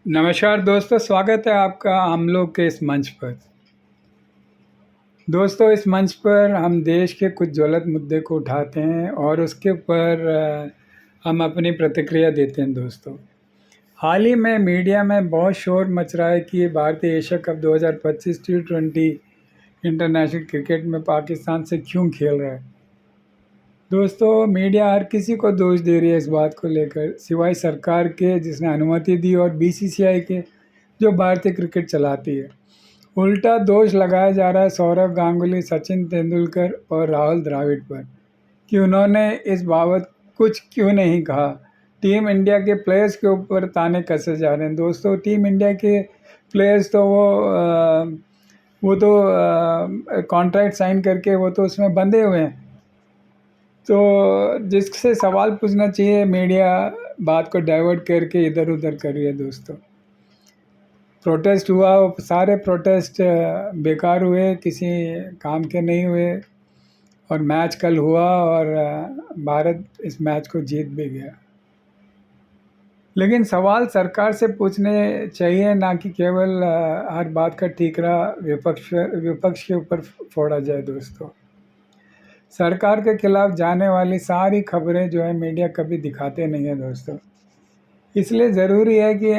नमस्कार दोस्तों, स्वागत है आपका हम लोग के इस मंच पर। दोस्तों, इस मंच पर हम देश के कुछ ज्वलंत मुद्दे को उठाते हैं और उसके ऊपर हम अपनी प्रतिक्रिया देते हैं। दोस्तों, हाल ही में मीडिया में बहुत शोर मच रहा है कि भारतीय Asia cup 2025 T20 international cricket में पाकिस्तान से क्यों खेल रहा है। दोस्तों, मीडिया हर किसी को दोष दे रही है इस बात को लेकर, सिवाय सरकार के जिसने अनुमति दी और बीसीसीआई के जो भारतीय क्रिकेट चलाती है। उल्टा दोष लगाया जा रहा है सौरव गांगुली, सचिन तेंदुलकर और राहुल द्रविड़ पर कि उन्होंने इस बाबत कुछ क्यों नहीं कहा। टीम इंडिया के प्लेयर्स के ऊपर ताने कसे जा रहे हैं। दोस्तों, टीम इंडिया के प्लेयर्स तो वो तो कॉन्ट्रैक्ट साइन करके वो तो उसमें बंधे हुए हैं। तो जिससे सवाल पूछना चाहिए, मीडिया बात को डाइवर्ट करके इधर उधर कर रही है। दोस्तों, प्रोटेस्ट हुआ, सारे प्रोटेस्ट बेकार हुए, किसी काम के नहीं हुए और मैच कल हुआ और भारत इस मैच को जीत भी गया। लेकिन सवाल सरकार से पूछने चाहिए, ना कि केवल हर बात का ठीकरा विपक्ष के ऊपर फोड़ा जाए। दोस्तों, सरकार के खिलाफ जाने वाली सारी खबरें जो है मीडिया कभी दिखाते नहीं है। दोस्तों, इसलिए ज़रूरी है कि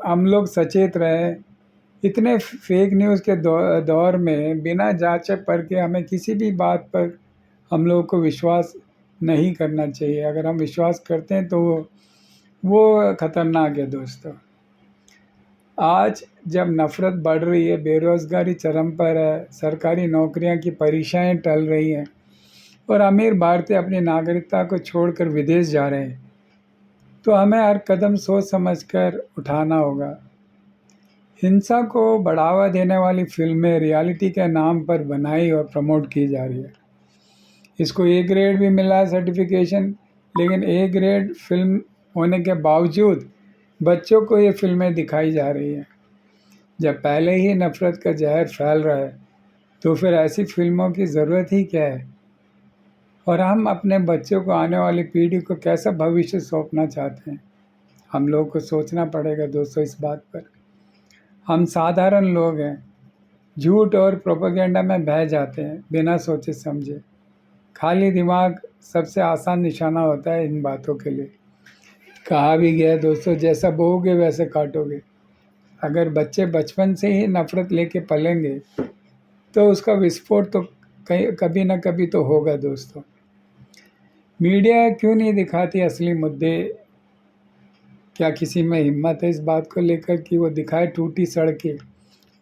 हम लोग सचेत रहें। इतने फेक न्यूज़ के दौर में बिना जांचे परखे हमें किसी भी बात पर हम लोगों को विश्वास नहीं करना चाहिए। अगर हम विश्वास करते हैं तो वो खतरनाक है। दोस्तों, आज जब नफ़रत बढ़ रही है, बेरोज़गारी चरम पर है, सरकारी नौकरियां की परीक्षाएं टल रही हैं और अमीर भारतीय अपनी नागरिकता को छोड़कर विदेश जा रहे हैं, तो हमें हर कदम सोच समझकर उठाना होगा। हिंसा को बढ़ावा देने वाली फिल्में रियलिटी के नाम पर बनाई और प्रमोट की जा रही है। इसको ए ग्रेड भी मिला है सर्टिफिकेशन, लेकिन ए ग्रेड फिल्म होने के बावजूद बच्चों को ये फिल्में दिखाई जा रही हैं। जब पहले ही नफ़रत का जहर फैल रहा है तो फिर ऐसी फिल्मों की ज़रूरत ही क्या है। और हम अपने बच्चों को, आने वाली पीढ़ी को कैसा भविष्य सौंपना चाहते हैं, हम लोगों को सोचना पड़ेगा। दोस्तों, इस बात पर हम साधारण लोग हैं, झूठ और प्रोपेगेंडा में बह जाते हैं बिना सोचे समझे। खाली दिमाग सबसे आसान निशाना होता है इन बातों के लिए। कहा भी गया है दोस्तों, जैसा बोओगे वैसे काटोगे। अगर बच्चे बचपन से ही नफ़रत लेके पलेंगे तो उसका विस्फोट तो कभी ना कभी तो होगा। दोस्तों, मीडिया क्यों नहीं दिखाती असली मुद्दे? क्या किसी में हिम्मत है इस बात को लेकर कि वो दिखाए टूटी सड़कें,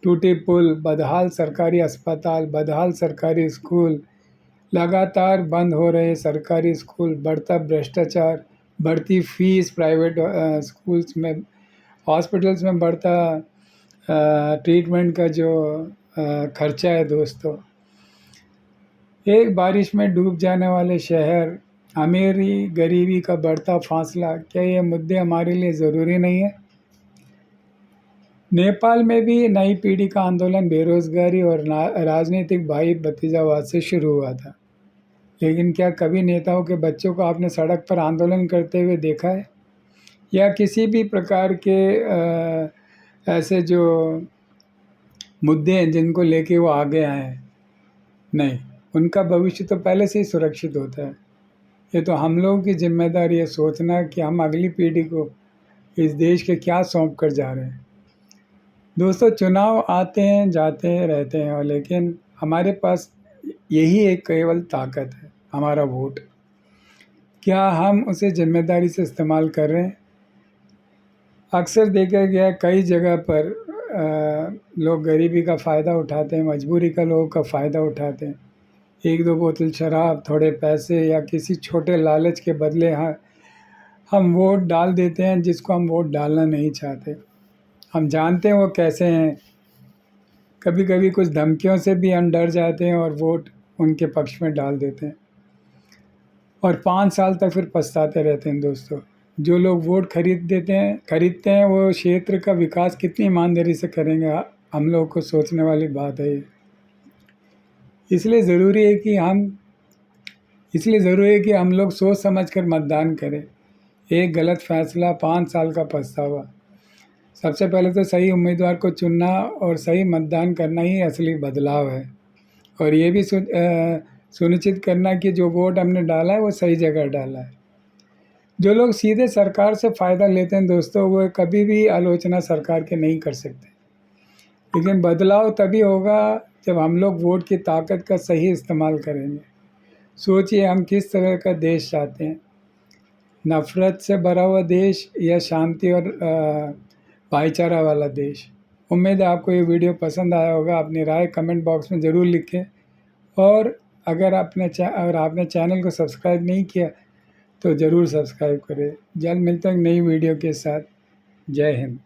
टूटे पुल, बदहाल सरकारी अस्पताल, बदहाल सरकारी स्कूल, लगातार बंद हो रहे सरकारी स्कूल, बढ़ता भ्रष्टाचार, बढ़ती फीस प्राइवेट स्कूल्स में, हॉस्पिटल्स में बढ़ता ट्रीटमेंट का जो खर्चा है। दोस्तों, एक बारिश में डूब जाने वाले शहर, अमीरी गरीबी का बढ़ता फासला, क्या ये मुद्दे हमारे लिए ज़रूरी नहीं है? नेपाल में भी नई पीढ़ी का आंदोलन बेरोजगारी और राजनीतिक भाई भतीजावाद से शुरू हुआ था, लेकिन क्या कभी नेताओं के बच्चों को आपने सड़क पर आंदोलन करते हुए देखा है? या किसी भी प्रकार के ऐसे जो मुद्दे हैं जिनको लेके वो आगे आए हैं? नहीं, उनका भविष्य तो पहले से ही सुरक्षित होता है। ये तो हम लोगों की जिम्मेदारी है सोचना कि हम अगली पीढ़ी को इस देश के क्या सौंप कर जा रहे हैं। दोस्तों, चुनाव आते हैं जाते हैं रहते हैं, और लेकिन हमारे पास यही एक केवल ताकत है, हमारा वोट। क्या हम उसे जिम्मेदारी से इस्तेमाल कर रहे हैं? अक्सर देखा गया कई जगह पर लोग गरीबी का फ़ायदा उठाते हैं, मजबूरी का लोगों का फ़ायदा उठाते हैं। एक दो बोतल शराब, थोड़े पैसे या किसी छोटे लालच के बदले हम वोट डाल देते हैं जिसको हम वोट डालना नहीं चाहते। हम जानते हैं वो कैसे हैं। कभी कभी कुछ धमकियों से भी हम डर जाते हैं और वोट उनके पक्ष में डाल देते हैं और 5 साल तक फिर पछताते रहते हैं। दोस्तों, जो लोग वोट खरीदते हैं वो क्षेत्र का विकास कितनी ईमानदारी से करेंगे, हम लोगों को सोचने वाली बात है ये। इसलिए ज़रूरी है कि हम लोग सोच समझ कर मतदान करें। एक गलत फैसला, 5 साल का पछतावा, सबसे पहले तो सही उम्मीदवार को चुनना और सही मतदान करना ही असली बदलाव है। और ये भी सुनिश्चित करना कि जो वोट हमने डाला है वो सही जगह डाला है। जो लोग सीधे सरकार से फ़ायदा लेते हैं दोस्तों, वो कभी भी आलोचना सरकार के नहीं कर सकते। लेकिन बदलाव तभी होगा जब हम लोग वोट की ताकत का सही इस्तेमाल करेंगे। सोचिए हम किस तरह का देश चाहते हैं, नफ़रत से भरा हुआ देश या शांति और भाईचारा वाला देश। उम्मीद है आपको ये वीडियो पसंद आया होगा। अपनी राय कमेंट बॉक्स में ज़रूर लिखें और अगर आपने चैनल को सब्सक्राइब नहीं किया तो ज़रूर सब्सक्राइब करें। जल्द मिलते हैं नई वीडियो के साथ। जय हिंद।